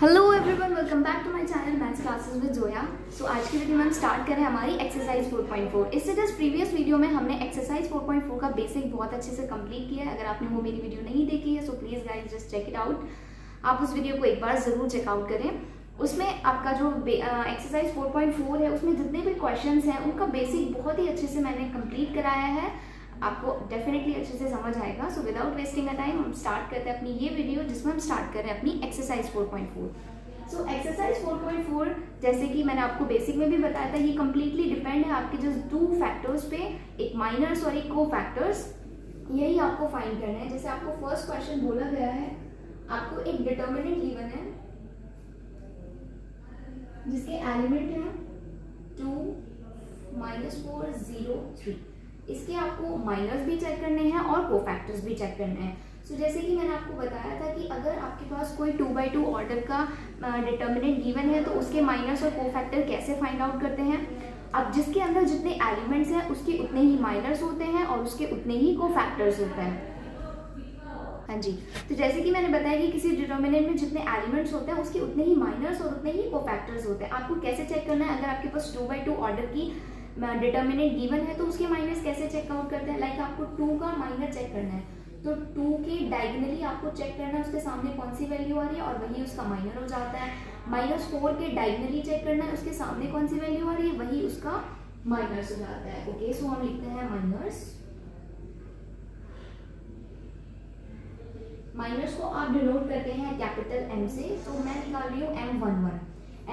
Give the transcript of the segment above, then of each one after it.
Hello everyone, welcome back to my channel maths classes with Zoya. So आज की video में हम स्टार्ट करें हमारी एक्सरसाइज 4.4। इससे जस्ट प्रीवियस वीडियो में हमने एक्सरसाइज 4.4 का बेसिक बहुत अच्छे से कंप्लीट किया है। अगर आपने वो मेरी वीडियो नहीं देखी है so please guys just check it out. आप उस वीडियो को एक बार ज़रूर चेकआउट करें। उसमें आपका जो एक्सरसाइज 4.4 है उसमें जितने भी क्वेश्चन हैं उनका बेसिक बहुत ही अच्छे से मैंने कंप्लीट कराया है। आपको डेफिनेटली अच्छे से समझ आएगा। So without wasting a time हम स्टार्ट करते हैं अपनी ये वीडियो जिसमें हम स्टार्ट कर रहे हैं अपनी एक्सरसाइज 4.4। सो एक्सरसाइज 4.4 जैसे कि मैंने आपको बेसिक में भी बताया था, ये कंप्लीटली डिपेंड है आपके जस्ट टू फैक्टर्स पे, एक माइनर्स और एक को फैक्टर्स। यही आपको फाइंड करना है। जैसे आपको फर्स्ट क्वेश्चन बोला गया है, आपको एक डिटर्मिनेंट गिवन है जिसके एलिमेंट है 2, -4, 0, 3। इसके आपको माइनर्स भी चेक करने हैं और कोफैक्टर्स भी चेक करने हैं। सो जैसे कि मैंने आपको बताया था कि अगर आपके पास कोई 2/2 ऑर्डर का डिटर्मिनेंट गिवन है तो उसके माइनर्स और कोफैक्टर कैसे फाइंड आउट करते हैं। अब जिसके अंदर जितने एलिमेंट्स हैं उसके उतने ही माइनर्स होते हैं और उसके उतने ही कोफैक्टर्स होते हैं। हाँ जी, तो जैसे कि मैंने बताया कि किसी डिटर्मिनेंट में जितने एलिमेंट्स होते हैं उसके उतने ही माइनर्स और उतने ही कोफैक्टर्स होते हैं। आपको कैसे चेक करना है, अगर आपके पास 2/2 ऑर्डर की डिटर्मिनेंट गिवन है तो उसके माइनर्स कैसे चेक आउट करते हैं। लाइक आपको 2 का माइनर चेक करना है तो 2 के डायगोनली आपको चेक करना है उसके सामने कौन सी वैल्यू आ रही है और वही उसका माइनर हो जाता है। -4 के डायगोनली चेक करना है उसके सामने कौन सी वैल्यू आ रही है, वही उसका माइनर्स हो जाता है। ओके, सो हम लिखते हैं माइनर्स को आप डिनोट करते हैं कैपिटल M से। तो मैं निकाल रही हूँ M11।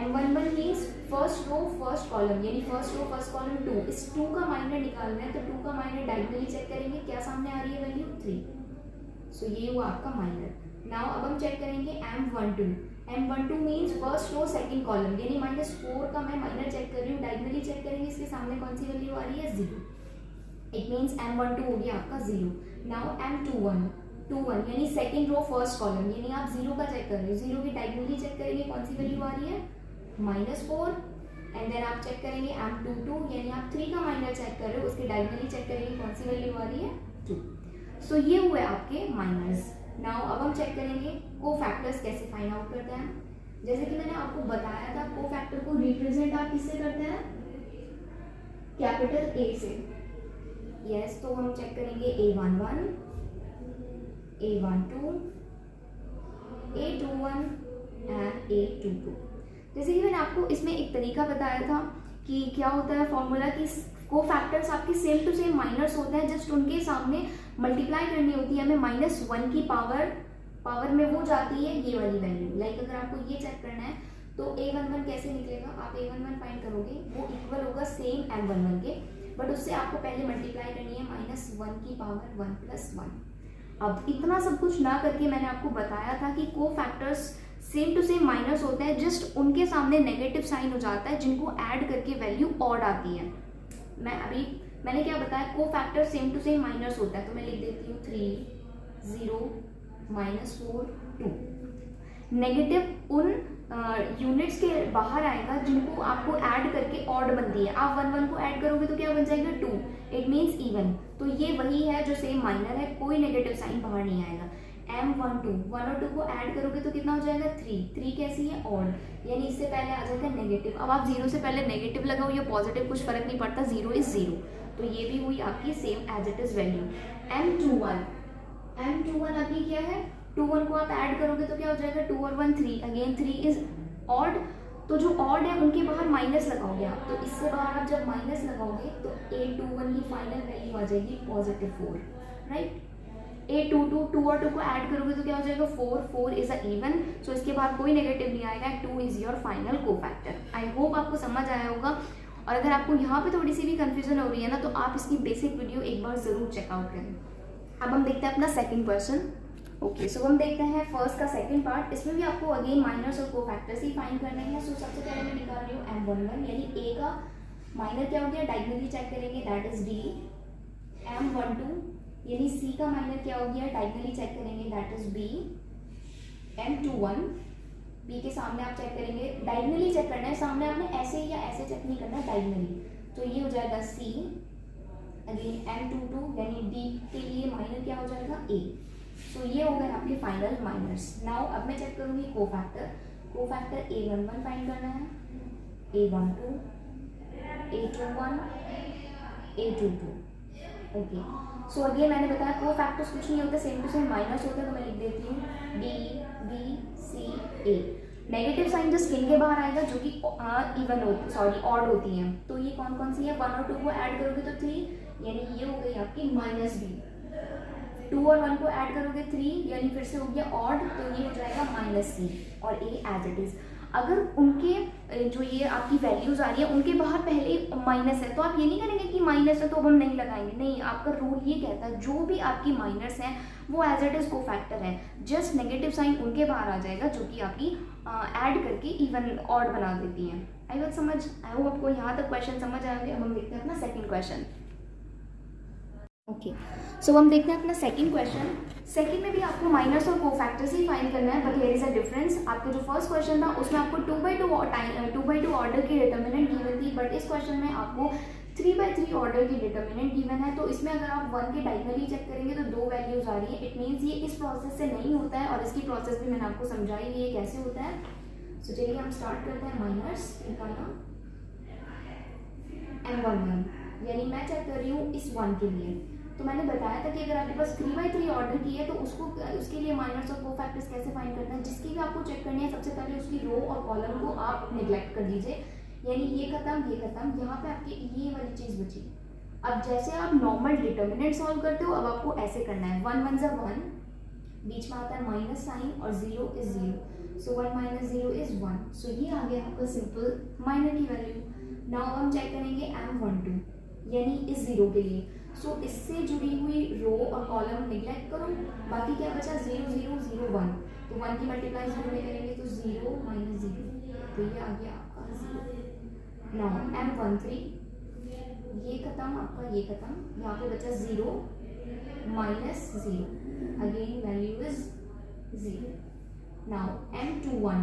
M11 means first row first column, यानी फर्स्ट रो फर्स्ट कॉलम 2। इस 2 का माइनर निकालना है तो 2 का माइनर डायगोनली चेक करेंगे, क्या सामने आ रही है वैल्यू 3। सो ये हुआ आपका माइनर। नाउ अब हम चेक करेंगे M12। M12 means first row second column, यानी -4 का मैं माइनर चेक कर रही हूँ, डायगोनली चेक करेंगे इसके सामने कौन सी वैल्यू आ रही है 0। इट मीन्स M12 हो गया आपका 0। नाउ M21 यानी सेकंड रो फर्स्ट कॉलम, यानी आप 0 का चेक कर रहे हो, 0 की डायगोनली चेक करेंगे कौन सी वैल्यू आ रही है -4। एंड देन आप चेक करेंगे M22 यानी आप 3 का माइनर चेक कर रहे हो, उसके डायगोनली चेक करेंगे कौन सी वैल्यू आ रही है 2। सो ये हुए आपके माइनर्स। नाउ अब हम चेक करेंगे कोफैक्टर्स कैसे फाइंड आउट करते हैं। जैसे कि मैंने आपको बताया था कोफैक्टर को रिप्रेजेंट आप किससे करते हैं, कैपिटल A से। यस, तो हम चेक करेंगे A11, A12, A21 and A22। जैसे कि मैंने आपको इसमें एक तरीका बताया था कि क्या होता है फॉर्मूला की कोफैक्टर्स आपके सेम टू सेम माइनर्स होते हैं, जस्ट उनके सामने मल्टीप्लाई करनी होती है हमें -1 की पावर में वो जाती है ये वाली वैल्यू। लाइक अगर आपको ये चेक करना है तो A11 कैसे निकलेगा, आप A11 फाइंड करोगे वो इक्वल होगा सेम M11 के, बट उससे आपको पहले मल्टीप्लाई करनी है -1 की पावर 1 + 1। अब इतना सब कुछ ना करके मैंने आपको बताया था कि cofactors same to same minors होते हैं, जस्ट उनके सामने नेगेटिव साइन हो जाता है जिनको ऐड करके वैल्यू ऑड आती है। मैंने क्या बताया, cofactor same to same minors होता है, तो मैं लिख देती हूँ 3, 0, -4, 2। नेगेटिव उन यूनिट्स के बाहर आएगा जिनको आपको ऐड करके ऑड बनती है। आप 1 को ऐड करोगे तो क्या बन जाएगा 2, इट मीन्स इवन। तो ये वही है जो सेम माइनर है, कोई नेगेटिव साइन बाहर नहीं आएगा। M12 1 और 2 को ऐड करोगे तो कितना हो जाएगा 3 कैसी है ऑड, यानी इससे पहले आ जाएगा नेगेटिव। अब आप 0 से पहले नेगेटिव लगाओ या पॉजिटिव कुछ फर्क नहीं पड़ता, 0 इज 0। तो ये भी हुई आपकी same as it is value. M21 आपकी क्या है, 2 1 को आप ऐड करोगे तो क्या हो जाएगा 2 और 1 3, अगेन 3 इज ऑड। तो जो ऑड है उनके बाहर माइनस लगाओगे आप, तो इससे बाहर आप जब माइनस लगाओगे तो A21 की फाइनल वैल्यू आ जाएगी +4, राइट। A22 2 और 2 को ऐड करोगे तो क्या हो जाएगा 4 इज अ इवन, सो इसके बाद कोई नेगेटिव नहीं आएगा, 2 is your final cofactor. I hope आपको समझ आया होगा। और अगर आपको यहाँ पे थोड़ी सी भी कंफ्यूजन हो रही है ना तो आप इसकी बेसिक वीडियो एक बार जरूर चेकआउट करें। अब हम देखते हैं अपना सेकंड क्वेश्चन। ओके, सो हम देखते हैं फर्स्ट का सेकंड पार्ट। इसमें भी आपको अगेन माइनर्स और कोफैक्टर्स ही फाइंड करने हैं। सो सबसे पहले मैं निकाल रही हूँ M11, यानी A का माइनर क्या हो गया, डायगोनली चेक करेंगे दैट इज D। M12 यानी C का माइनर क्या हो गया, डायगोनली चेक करेंगे that is B। M21 B के सामने आप चेक करेंगे, डायगोनली चेक करना है, सामने आपने ऐसे या ऐसे चेक नहीं करना, डायगोनली। तो ये हो जाएगा C। अगेन M22 यानी D के लिए माइनर क्या हो जाएगा A। सो ये हो गए आपके फाइनल माइनर्स। नाउ अब मैं चेक करूंगी कोफैक्टर। को फैक्टर A11 फाइंड करना है, A12, A21, A22। Okay, so again मैंने बताया को फैक्टर्स कुछ नहीं होते, सेम टू सेम माइनस होते हैं, तो मैं लिख देती हूँ D, B, C, A। Negative sign जो स्किन के बाहर आएगा जो कि इवन होती ऑड होती हैं, तो ये कौन कौन सी है, 1 और 2 को ऐड करोगे तो 3, यानी ये हो गई आपकी -B। 2 और 1 को ऐड करोगे 3, यानी फिर से हो गया ऑड, तो ये हो जाएगा -C और A एज इट इज। अगर उनके जो ये आपकी वैल्यूज आ रही है उनके बाहर पहले माइनस है, तो आप ये नहीं करेंगे कि माइनस है तो अब हम नहीं लगाएंगे, नहीं, आपका रूल ये कहता है जो भी आपकी माइनस हैं वो एज इट इज को फैक्टर है, जस्ट नेगेटिव साइन उनके बाहर आ जाएगा जो कि आपकी ऐड करके इवन ऑड बना देती हैं। आई बात समझ, आई होप आपको यहाँ तक क्वेश्चन समझ आएंगे। अब हम देखते हैं अपना सेकंड क्वेश्चन। ओके, सो हम देखते हैं अपना सेकंड क्वेश्चन। सेकंड में भी आपको माइनस और कोफैक्टर्स ही फाइंड करना है, but here is a difference. आपका जो फर्स्ट क्वेश्चन था उसमें आपको 2/2 ऑर्डर की डिटर्मिनेंट गिवन थी, बट इस क्वेश्चन में आपको 3/3 ऑर्डर की डिटर्मिनेंट गिवन है। तो इसमें अगर आप 1 के डायगोनली चेक करेंगे तो 2 वैल्यूज आ रही है, इट मीन्स ये इस प्रोसेस से नहीं होता है, और इसकी प्रोसेस भी मैंने आपको समझाई हुई है कैसे होता है। सो चलिए हम स्टार्ट करते हैं माइनस निकालना M11, यानी मैं चेक कर रही हूँ इस 1 के लिए। तो मैंने बताया था कि अगर आपके पास 3/3 ऑर्डर की है तो उसके लिए माइनस और कोफैक्टर्स कैसे फाइंड करते हैं, जिसकी भी आपको चेक करनी है सबसे पहले उसकी रो और कॉलम को आप निगलेक्ट कर दीजिए, यानी ये खत्म, यहाँ पे आपकी ये वाली चीज़ बची। अब जैसे आप नॉर्मल डिटर्मिनेंट सॉल्व करते हो, अब आपको ऐसे करना है, 1 1 ज़ा 1, बीच में आता है माइनस साइन और 0 इज 0, सो 1 - 0 इज 1, सो ये आ गया आपका सिंपल माइनर की वैल्यू। नाउ हम चेक करेंगे M12, यानी इस 0 के लिए। सो इससे जुड़ी हुई रो और कॉलम निगलेक्ट करो, बाकी क्या बचा 0 0 0 1, तो 1 की मल्टीप्लाई 0 में करेंगे तो 0 - 0, तो ये आ गया आपका 0। नाउ M13, ये खत्म आपका, ये खत्म, यहाँ पे बचा 0 - 0, again value is 0। Now M21,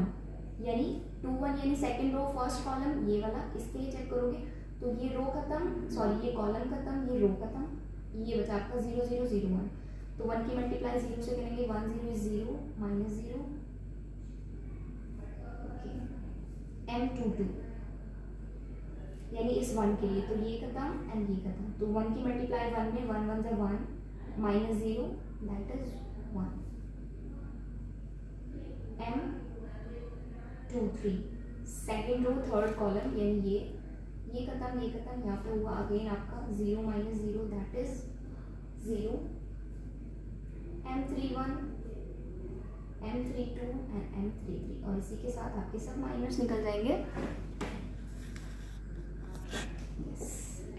यानी 21 यानी सेकेंड रो फर्स्ट कॉलम ये वाला, इसके लिए चेक करोगे तो ये रो खत्म, सॉरी ये कॉलम खत्म, ये रो खत्म, ये बचा आपका 0 0 0 1, तो 1 की मल्टीप्लाई 0 से करेंगे 1 0 इज 0 -0। ओके, M22, यानी इस 1 के लिए, तो ये खत्म एंड ये खत्म, तो 1 की मल्टीप्लाई 1 में 1 1 ज़ा 1, -0 that is 1। M23, second row third column, यानी ये खत्म, ये खत्म, यहाँ पे हुआ अगेन आपका 0 - 0 that is 0। M31, M32 and M33, और इसी के साथ आपके सब माइनस निकल जाएंगे।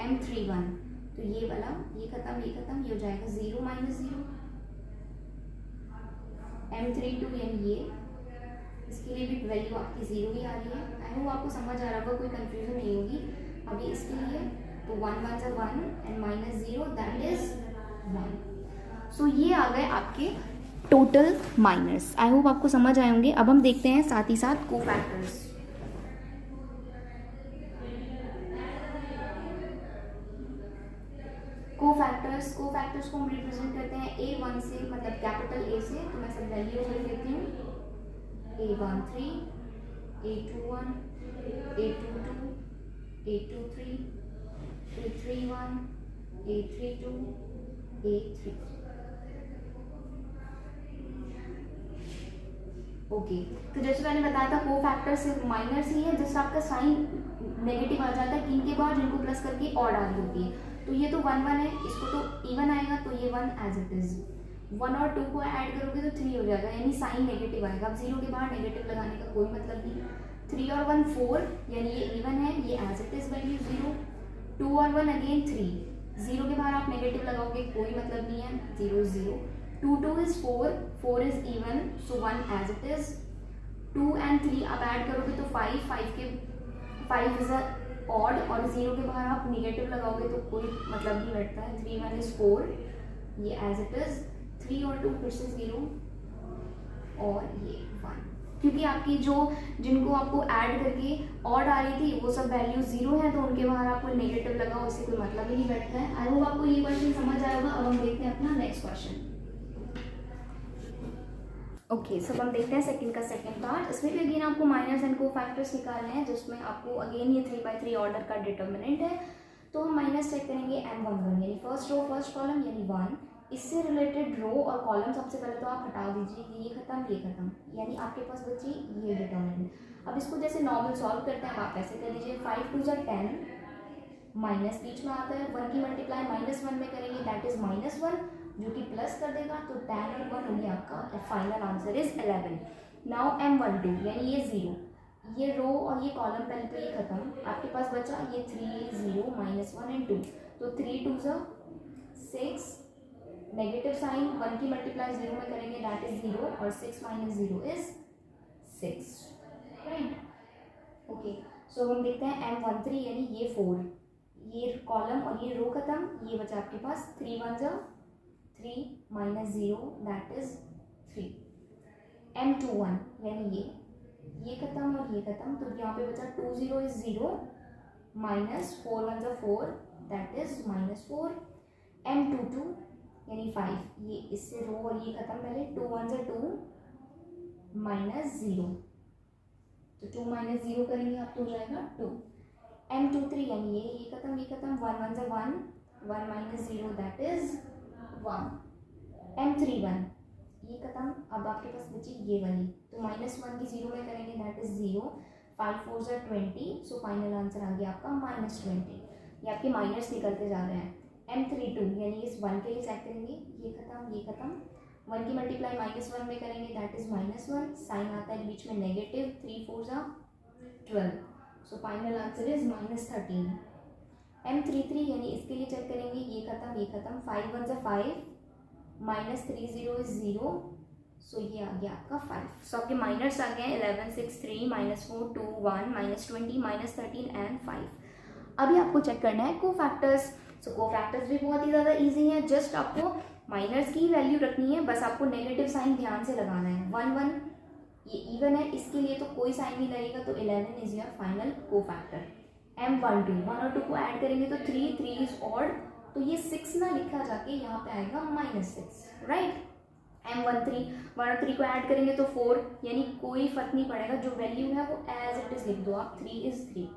M31, तो ये वाला, ये खत्म, ये खत्म, ये हो जाएगा 0 - 0। M32 यानी ये, इसके लिए भी वैल्यू आपकी 0 ही आ रही है। आई होप आपको समझ आ रहा होगा, कोई कंफ्यूजन नहीं होगी अभी इसके लिए। तो 1 1 ज़ा 1 एंड -0 दैट इज 1। सो ये आ गए आपके टोटल माइनस। आई होप आपको समझ आए होंगे। अब हम देखते हैं साथ ही साथ कोफैक्टर्स। कोफैक्टर्स को हम रिप्रेजेंट करते हैं A1 से, मतलब कैपिटल A से, तो मैं सब वैल्यूज लिख देती हूँ, A13, A21, A22, A23, A31, A32, A33। Okay, तो जैसे मैंने बताया था कोफैक्टर सिर्फ माइनस ही है, जस्ट आपका साइन नेगेटिव आ जाता है किन के बाद, जिनको प्लस करके ऑड आ रही होती है। तो ये तो 1 1 है, इसको तो इवन आएगा, तो ये 1 एज इट इज। 1 और 2 को ऐड करोगे तो 3 हो जाएगा, यानी साइन नेगेटिव आएगा। अब 0 के बाहर नेगेटिव लगाने का कोई मतलब नहीं। 3 और 1 4, यानी ये इवन है, ये एज इट इज वैल्यू 0। 2 और 1 अगेन 3, 0 के बाहर आप नेगेटिव लगाओगे कोई मतलब नहीं है, 0 0। 2 2 is 4, 4 is even, so 1 as it is. 2 and 3 आप ऐड करोगे तो 5, 5 इज ऑड, और 0 के बाहर आप नेगेटिव लगाओगे तो कोई मतलब नहीं बैठता है। 3 1 इज 4, ये एज इट इज। 3 और 2 फिर से 0 और ये 1, क्योंकि आपकी जिनको आपको ऐड करके ऑड आ रही थी वो सब वैल्यू 0 है, तो उनके बाहर आपको नेगेटिव लगाओ, इससे कोई मतलब ही नहीं बैठता है। आई होप आपको ये क्वेश्चन समझ आया होगा। अब हम देखते हैं अपना नेक्स्ट क्वेश्चन। ओके सो हम देखते हैं सेकंड का सेकंड पार्ट। इसमें भी अगेन आपको माइनर्स एंड को फैक्टर्स निकालने हैं, जिसमें आपको अगेन ये 3/3 ऑर्डर का डिटर्मिनेंट है। तो हम माइनस चेक करेंगे M11 यानी फर्स्ट रो फर्स्ट कॉलम यानी 1। इससे रिलेटेड रो और कॉलम सबसे पहले तो आप हटा दीजिए, ये खत्म, यानी आपके पास बची ये डिटर्मिनेंट। अब इसको जैसे नॉर्मल सॉल्व करते हैं, आप ऐसे कर लीजिए 5 2 = 10, माइनस बीच में आता है, 1 की मल्टीप्लाई -1 में करेंगे दैट इज -1, जो कि प्लस कर देगा, तो 10 और 1 हो गया आपका। Final answer is 11। Now M12 यानी ये 0, ये रो और ये कॉलम पहले तो ये खत्म, आपके पास बचा ये 3 0 -1 and 2, तो 3 2 = 6, नेगेटिव साइन 1 की मल्टीप्लाई 0 में करेंगे दैट इज 0, और 6 - 0 इज 6, राइट। ओके सो हम देखते हैं M13 यानी ये 4, ये कॉलम और ये रो खत्म, ये बचा आपके पास 3 1 = 3 -0 दैट इज 3। M21 यानी ये खत्म और ये खत्म, तो यहाँ पे बचा 2 0 is 0 -4 1 = 4 दैट इज -4। M22 यानी 5, ये इससे रो और ये खत्म, पहले 2 1 = 2 -0, तो 2 - 0 करेंगे आप तो हो जाएगा 2। M23 यानी ये खत्म 1 1 = 1 1 - 0 दैट इज 1। M31 ये खत्म, अब आपके पास बची ये वाली, तो -1 की 0 में करेंगे that is 0, 5 4 = 20, so final answer आ गया आपका -20। ये आपके माइनस निकलते जा रहे हैं। M32 यानी इस 1 के लिए चेक करेंगे, ये खत्म, 1 की मल्टीप्लाई -1 में करेंगे दैट इज -1, साइन आता है बीच में negative, 3 4 = 12, so final answer is -13। M33 यानी इसके लिए चेक करेंगे, ये खत्म, 5 1 = 5 -3 0 is 0, सो ये आ गया आपका 5। सो आपके माइनर्स आ गए हैं 11 6 3 -4 2 1 -20 -13 एंड 5। अभी आपको चेक करना है को फैक्टर्स। सो को फैक्टर्स भी बहुत ही ज़्यादा इजी हैं, जस्ट आपको माइनर्स की वैल्यू रखनी है, बस आपको नेगेटिव साइन ध्यान से लगाना है। 1 1 ये इवन है, इसके लिए तो कोई साइन नहीं लगेगा, तो 11 इज योर फाइनल को फैक्टर। M12 1 और 2 को ऐड करेंगे तो 3 3 इज ऑड, तो ये 6 ना लिखा जाके यहाँ पे आएगा -6, राइट। M13 1 और 3 को ऐड करेंगे तो 4, यानी कोई फर्क नहीं पड़ेगा, जो वैल्यू है वो एज इट इज लिख दो आप, 3 is 3।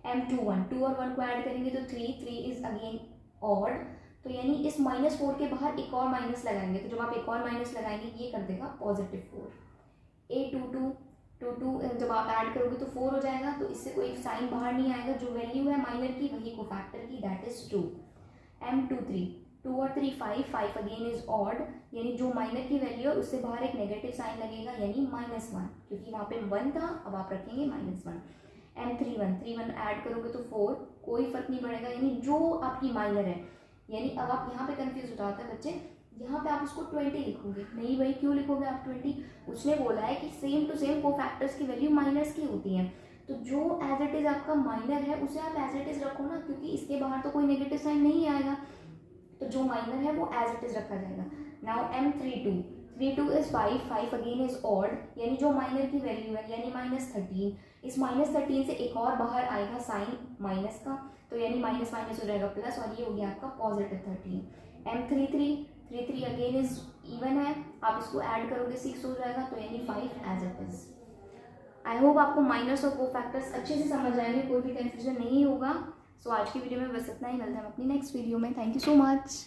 M21 2 और 1 को ऐड करेंगे तो 3 इज अगेन ऑड, तो यानी इस -4 के बाहर एक और माइनस लगाएंगे, तो जब आप एक और माइनस लगाएंगे ये कर देगा +4। A22 जब आप ऐड करोगे तो 4 हो जाएगा, तो इससे कोई साइन बाहर नहीं आएगा, जो वैल्यू है माइनर की वही को फैक्टर की दैट इज 2। M23 2 और 3 5 अगेन इज ऑड, यानी जो माइनर की वैल्यू है उससे बाहर एक नेगेटिव साइन लगेगा, यानी -1, क्योंकि वहाँ पे 1 था, अब आप रखेंगे -1। M31 3 1 ऐड करोगे तो 4, कोई फर्क नहीं पड़ेगा, यानी जो आपकी माइनर है, यानी अब आप यहाँ पे कंफ्यूज हो जाते हैं बच्चे, यहाँ पे आप उसको 20 लिखोगे, नहीं भाई क्यों लिखोगे आप 20, उसने बोला है कि सेम टू सेम को फैक्टर्स की वैल्यू माइनर्स की होती हैं, तो जो एज इट इज आपका माइनर है उसे आप एज इट इज रखो ना, क्योंकि इसके बाहर तो कोई नेगेटिव साइन नहीं आएगा, तो जो माइनर है वो एज इट इज रखा जाएगा। Now M32 is 5 again is odd, यानी जो माइनर की वैल्यू है यानी -13, इस -13 से एक और बाहर आएगा साइन माइनस का, तो यानी माइनस हो जाएगा प्लस, और ये हो गया आपका +13। M33 अगेन इज इवन है, आप इसको ऐड करोगे 6 हो जाएगा, तो यानी 5 as it is. I hope आपको माइनर्स और को फैक्टर्स अच्छे से समझ आएंगे, कोई भी कंफ्यूजन नहीं होगा। सो आज की वीडियो में बस इतना ही, मिलते हैं अपनी नेक्स्ट वीडियो में। Thank you so much.